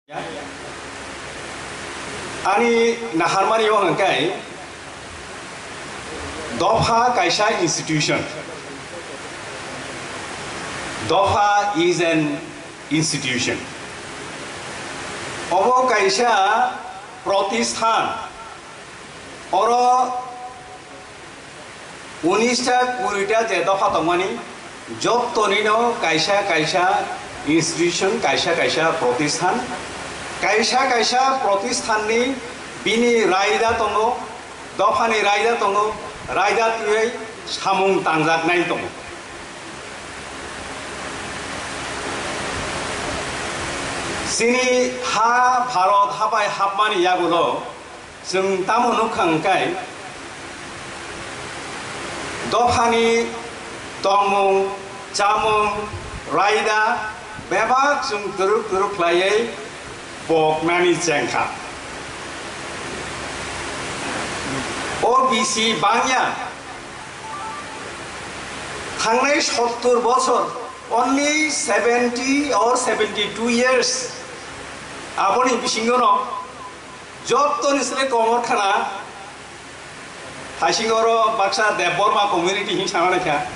Ani naharmani wong kai Doha Kaisa institution. Doha is an institution. Obo Kaisa Protisthan Oro Unista Kurita je Doha Tomani Job Tonino Kaisa institution Kaisa Protisthan Kaisa Protisthan ni bini raida tongo Dohani raida tongo raida tuai samung tangjak nai tongo sini ha Bharat habai hapmani yagulo जों तामोनो खांखाय Dohani tongmung chamung raida bebak जों teruk layai Boknani Jengka OBC Bangya Hangnai 70 বছর only 70 or 72 years Aboni Bishingono Jotto Nisle Komor Khana Hashingoro Baksa Deborma community in Sanaka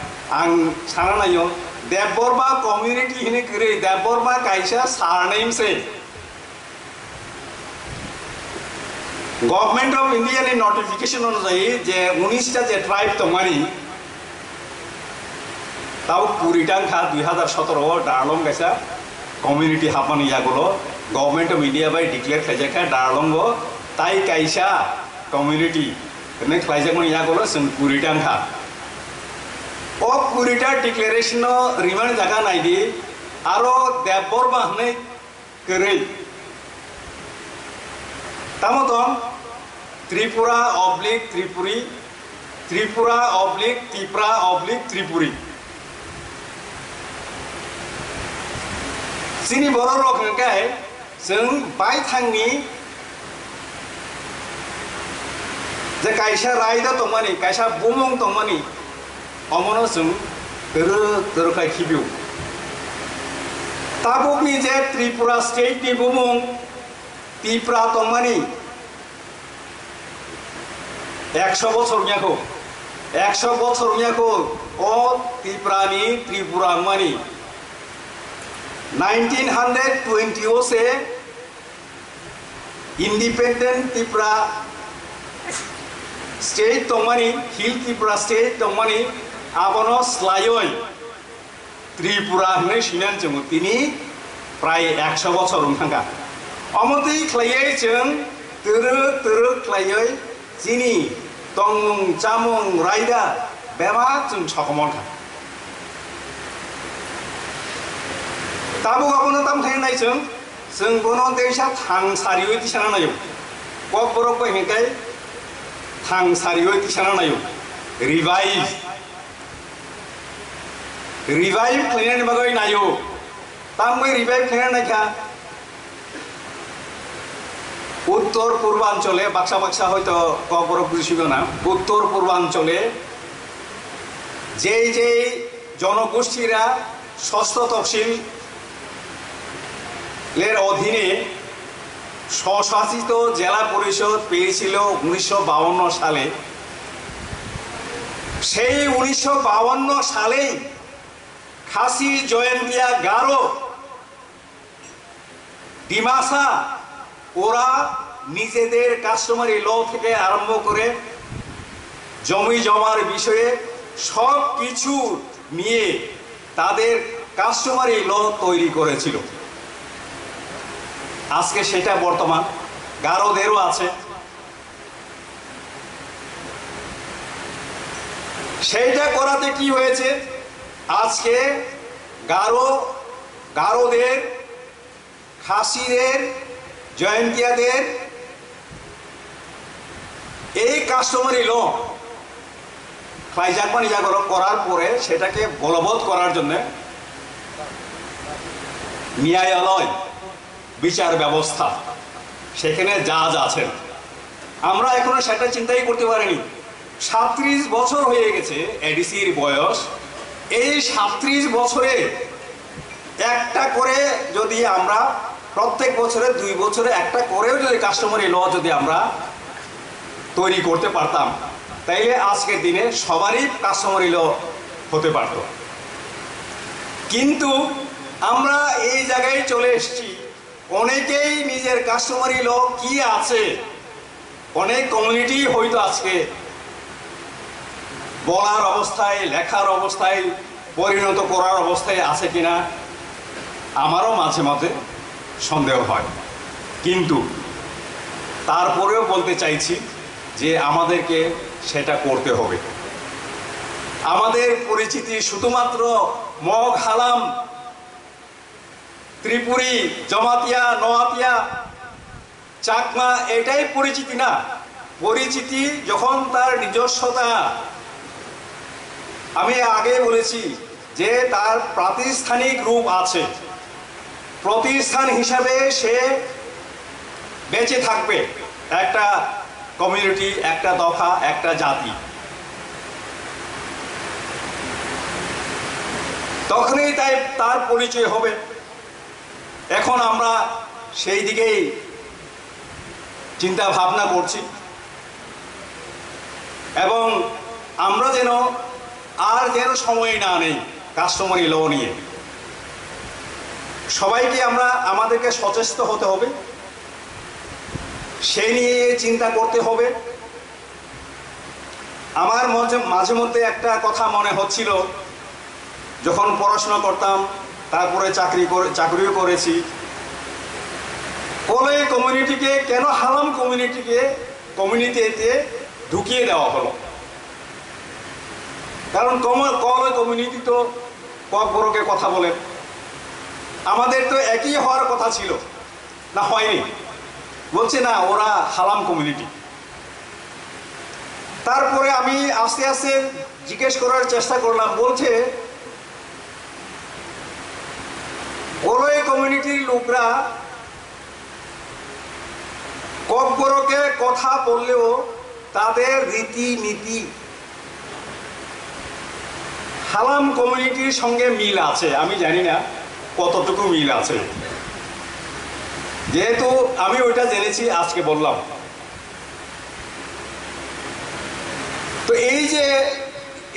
and Sananayo Deborma community in a great Deborma Kaisa surname say Government of India ने notification होना चाहिए जे 19टा जे tribe तो मानी ताऊ पूरी टांग खा 2017 डार्लोंग कैसा community हापन या गुलो Government of India by declare खाजा का डार्लोंग वो ताई कैसा community ने खाजा को या गुलो सं पूरी टांग खा ओ पूरी टांग declaration नो रिमांड जगह नहीं दी आरो देवबोर बाहने करे Tamoton Tripura oblique Tripuri Tripura oblique Tripura oblique Tripuri Sini borok ngai sung bai thangni je kaisa raida tongmani kaisa bumung tongmani omono sung teru kai khibiu tabukni je Tripura state ni bumung Tripura tongmani 100 বছর মিয়াকো 100 বছর মিয়াকো ও ত্রিপুরানি ত্রিপুরা মানি 1920 से independent Tripura state तंगमानी हिल Tripura state तंगमानी आबनो स्लायोय Tripura होननाय सिनान जों तिनि प्राय 100 বছর उनथांगा अमति ख्लायै जों तरु ख्लायै जिनि तंमुं चामुं रायदा बेमा जों सकमन खा ताबु गाबनो ताम थायनाय जों बोनो देशा थांसारियै दिसाना नायो कक बरक बाय हेंकाय थांसारियै दिसाना नायो रिवाइव खालायनायनि बागै नायो तामबै रिवाइव खालायना नायखा उत्तर पूर्वांचले बाक्सा হয়তো কবরক বুঝিব না উত্তর পূর্বাঞ্চলে যে জনগোষ্ঠীরা ষষ্ঠ তফসিল এর অধীনে স্বশাসিত জেলা পরিষদ পেয়েছিল 1952 সালে সেই 1952 সালে খাসি জয়ন্তিয়া গারো ডিমাসা ওরা নিজেদের কাস্টমারি ল থেকে আরম্ভ করে জমি জমার বিষয়ে সব কিছু নিয়ে তাদের কাস্টমারি ল তৈরি করেছিল আজকে সেটা বর্তমান গারোদেরও আছে সেইটা করাতে কি হয়েছে আজকে গারোদের খাসিদের জয়ন্তিয়াদের এই কাস্টমারি ল খাইজাকমানি জাগরণ করার পরে সেটাকে বলবৎ করার জন্য ন্যায়ালয় বিচার ব্যবস্থা সেখানে জাজ আছেন আমরা এখনো সেটা চিন্তাই করতে পারিনি 37 বছর হয়ে গেছে এডিসির বয়স এই 37 বছরে একটা করে যদি আমরা প্রত্যেক বছরে 2 বছরে একটা করেও যদি কাস্টমারি ল যদি আমরা তৈরি করতে পারতাম, তাইলে আজকের দিনে সবারই কাস্টমারি ল হতে পারত। কিন্তু আমরা এই জায়গায় চলে এসেছি, অনেকেই নিজের কাস্টমারি ল কি আছে, অনেক কমিউনিটি হয়তো আজকে বলার অবস্থায়, লেখার অবস্থায়, পরিণত করার অবস্থায় আছে কিনা আমারও মাঝে মাঝে সন্দেহ হয়। কিন্তু তারপরেও বলতে চাইছি যে আমাদেরকে সেটা করতে হবে। আমাদের পরিচিতি শুধুমাত্র মগ, হালাম, ত্রিপুরী, জমাতিয়া, নোয়াতিয়া, চাকমা এটাই পরিচিতি না। পরিচিতি যখন তার নিজস্বতা, আমি আগে বলেছি যে তার প্রাতিষ্ঠানিক রূপ আছে, প্রতিষ্ঠান হিসাবে সে বেঁচে থাকবে, একটা কমিউনিটি, একটা দফা, একটা জাতি, তখনই তাই তার পরিচয় হবে। এখন আমরা সেই দিকেই চিন্তা ভাবনা করছি এবং আমরা যেন সময় না নেই কাস্টমারি ল নিয়ে। সবাইকে আমাদেরকে সচেষ্ট হতে হবে, সেই নিয়ে চিন্তা করতে হবে। আমার মাঝে মধ্যে একটা কথা মনে হচ্ছিল, যখন পড়াশোনা করতাম, তারপরে চাকরিও করেছি, কলে কমিউনিটিকে কেন হালাম কমিউনিটিতে ঢুকিয়ে দেওয়া হলো? কারণ কলে কমিউনিটি তো ককবরকে কথা বলেন, আমাদের তো একই হওয়ার কথা ছিল না, হয়নি। বলছে না ওরা হালাম কমিউনিটি। তারপরে আমি আস্তে আস্তে জিজ্ঞেস করার চেষ্টা করলাম, বলছে ওই কমিউনিটির লোকরা ককবরকে কথা বললেও তাদের রীতিনীতি হালাম কমিউনিটির সঙ্গে মিল আছে। আমি জানি না কতটুকু মিল আছে, যেহেতু আমি ওইটা জেনেছি আজকে বললাম। তো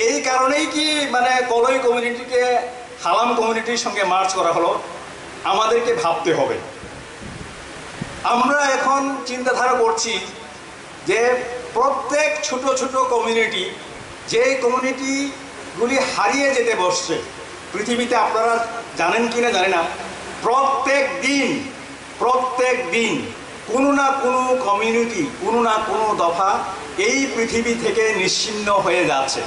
এই কারণেই কি মানে কলই কমিউনিটিকে হালাম কমিউনিটির সঙ্গে মার্চ করা হলো, আমাদেরকে ভাবতে হবে। আমরা এখন চিন্তাধারা করছি যে প্রত্যেক ছোট ছোট কমিউনিটি, যে কমিউনিটিগুলি হারিয়ে যেতে বসছে পৃথিবীতে, আপনারা জানেন কি না জানি না, প্রত্যেক দিন কোনো না কোনো কমিউনিটি, কোনো না কোনো দফা এই পৃথিবী থেকে নিশ্চিহ্ন হয়ে যাচ্ছে।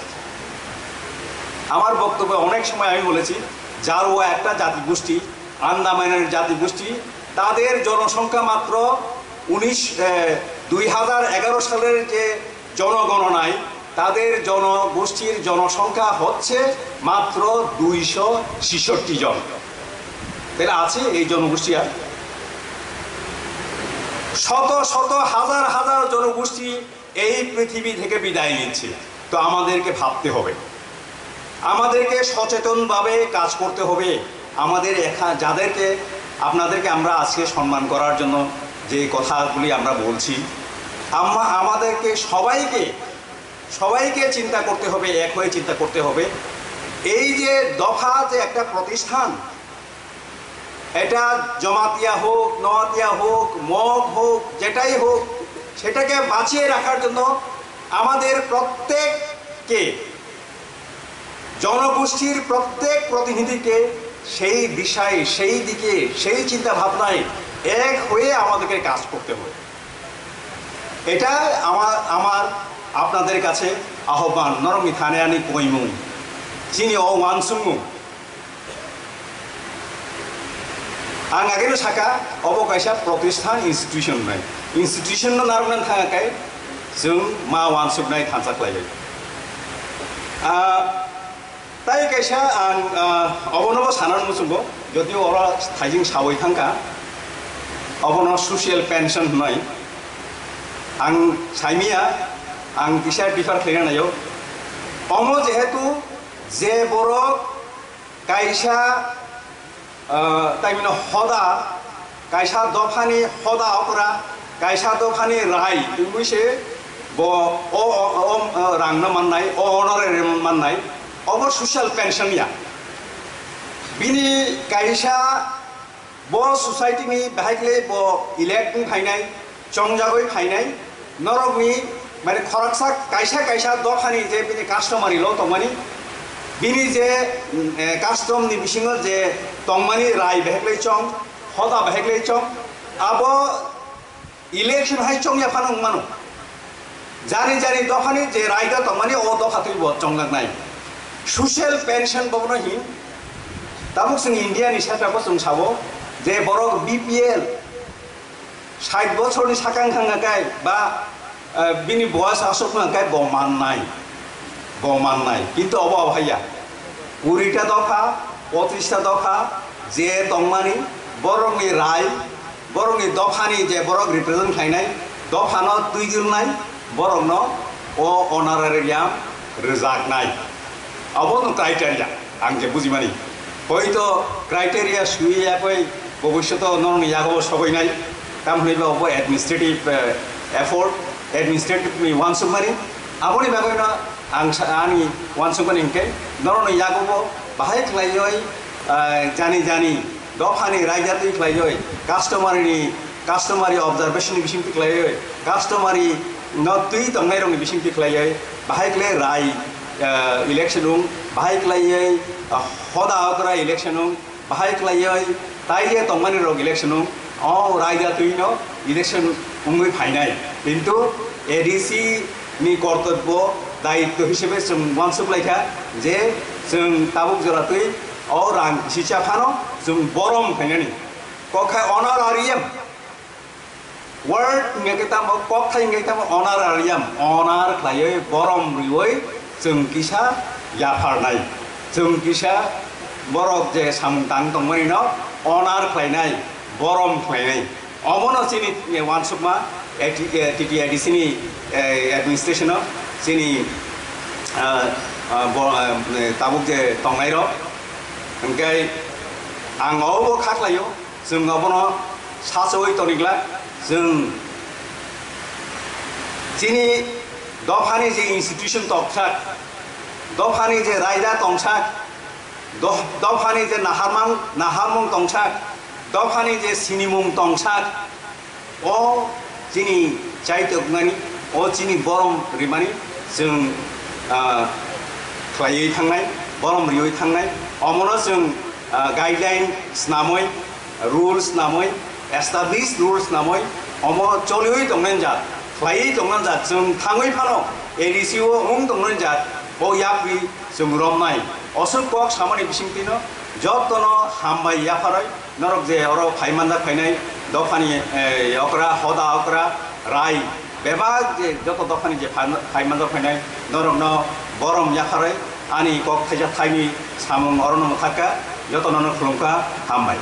আমার বক্তব্যে অনেক সময় আমি বলেছি, জারো একটা জাতিগোষ্ঠী, আন্দামানের জাতিগোষ্ঠী, তাদের জনসংখ্যা মাত্র 2011 সালের যে জনগণনায় তাদের জনগোষ্ঠীর জনসংখ্যা হচ্ছে মাত্র 266 জন। তাহলে আছে এই জনগোষ্ঠী, আর শত শত হাজার হাজার জনগোষ্ঠী এই পৃথিবী থেকে বিদায় নিচ্ছে। তো আমাদেরকে ভাবতে হবে, আমাদেরকে সচেতনভাবে কাজ করতে হবে। আমাদের আপনাদেরকে আমরা আজকে সম্মান করার জন্য যে কথাগুলি আমরা বলছি, আমাদেরকে সবাইকে চিন্তা করতে হবে, এক হয়ে চিন্তা করতে হবে। এই যে দফা যে একটা প্রতিষ্ঠান, এটা জমাতিয়া হোক, নোয়াতিয়া হোক, মগ হোক, যেটাই হোক, সেটাকে বাঁচিয়ে রাখার জন্য আমাদের প্রত্যেককে, জনগোষ্ঠীর প্রত্যেক প্রতিনিধিকে সেই বিষয়ে, সেই দিকে, সেই চিন্তা ভাবনায় এক হয়ে আমাদেরকে কাজ করতে হবে। এটা আমার আপনাদের কাছে আহ্বান। নরমি থানেয়ানি কইমু চিনি ও ওয়ানসুমু आं आगेनो साका अबकायसा प्रतिष्ठान इन्स्टिट्यूशन नाय इन्स्टिट्यूशन नारमनान थाङाखाय जों मा वानसुबनाय थांजाख्लायो ताई कायसा आं अबनबो सानान मुसुंबो जदिও ওরা थाइजिं सावै थांगा अबनो ससियेल पेन्सन होनाय आं साइमिया आं किसा डिफार खालामनायाव अमो जेहेतु जे बर' कायसा ताइमिनो हदा kaisa dofani hoda okra kaisa dofani rai tunguse bo o rangna mannai o honorary mannai obo social pension ya bini kaisa bo society ni bahakle bo electing phainai chongjagoi phainai norokni mane khoraksa kaisa dofani je bini customary lo tongmani bini je custom ni bisingo je tongmani rai bahakle chong hoda bahakle chong abo election hai chong ya phanong manu jani dofani je rai da tongmani o dofati bo chonglak nai social pension bono hin tabuk sing India ni sata bo sung sabo je borok BPL 60 বছরনি সাকাং খাঙ্গাকাই বা বিনি বয়স আসক নাকাই বমান নাই কিন্তু অভাব ভাইয়া 20টা দফা 25টা দফা যে তংমানি বরংনি রায় বরংনি দফানি যে বরক রিপ্রেজেন্ট খাইনাই দফানো দুইজন নাই বরংন ও অনারারিয়াম রেজাক নাই অবনো ক্রাইটেরিয়া আং যে বুঝিমানি হয়তো ক্রাইটেরিয়া সুইয়াকৈ ভবিষ্যত নরনি ইয়াগো সবই নাই Kamhani ba obo administrative effort administrative ni wansumari aboni bagoina ani wansumani ke norono yagobo bahai khlaiyoi jani dofani raijatui khlaiyoi customary observation ni bisingti khlaiyoi customary notui tongnai rong ni bisingti khlaiyoi bahai khlai rai election ung bahai khlaiyoi hoda okra election ung bahai khlaiyoi taije tongmani rong election ung রাইজা তুই ন election উঙ্গই ফাইনাই কিন্তু ADC নি কর্তব্য দায়িত্ব হিসেবে जों वानसुक लाइखा जे जों Tabuk जरा तुई औ रां सिचा फानो जों बरम फाइनानि कखा अनारारियाम वर्ड मेकेता म कखा इंगेता म अनारारियाम अनार खायै बरम रिवै जों किसा याफारनाय जों किसा बरक जे सामतां दंमोन न अनार खायनाय বরম খাইনাই অমন চিনি ওয়ানসুকমা টিটিআইডিসি ni administration চিনি তাবুক যে তংনাই র ओमफ्राय आंगावबो खाख्लायो जों अबनो सासोय तनिग्ला जों चिनि दफानि जे इन्स्टिट्यूशन तकसा दफानि जे रायदा तंसा दफानि जे नाहारमुं तंसा दफानि जे सिनिमुं तंसा ओ चिनि चाइतकमानि ओ चिनि बरम रिमानि जों ख्लायै थांनाय बरम रियै थांनाय अमनो जों गाइडलाइन नामै रुल्स नामै एस्टाब्लिश रुल्स नामै अम चलियै दंनान जात ख्लायै दंनान जात जों थाङै फानो एडिसिओ उं दंनान जात ओ यापि जों रमनाय असुकक सामानि बिसिंतिनो जतनो हामबाय याफाराय नरक जे अर फाइमानदा फाइनाय दफानि अकरा हदा अकरा राय बेबाग जे जत दफानि जे फाइमानदा फाइनाय नरक न बरम याफाराय आनि कक थाइजा थाइनि सामुं अरन मथाका जतनो खुलुमका हामबाय।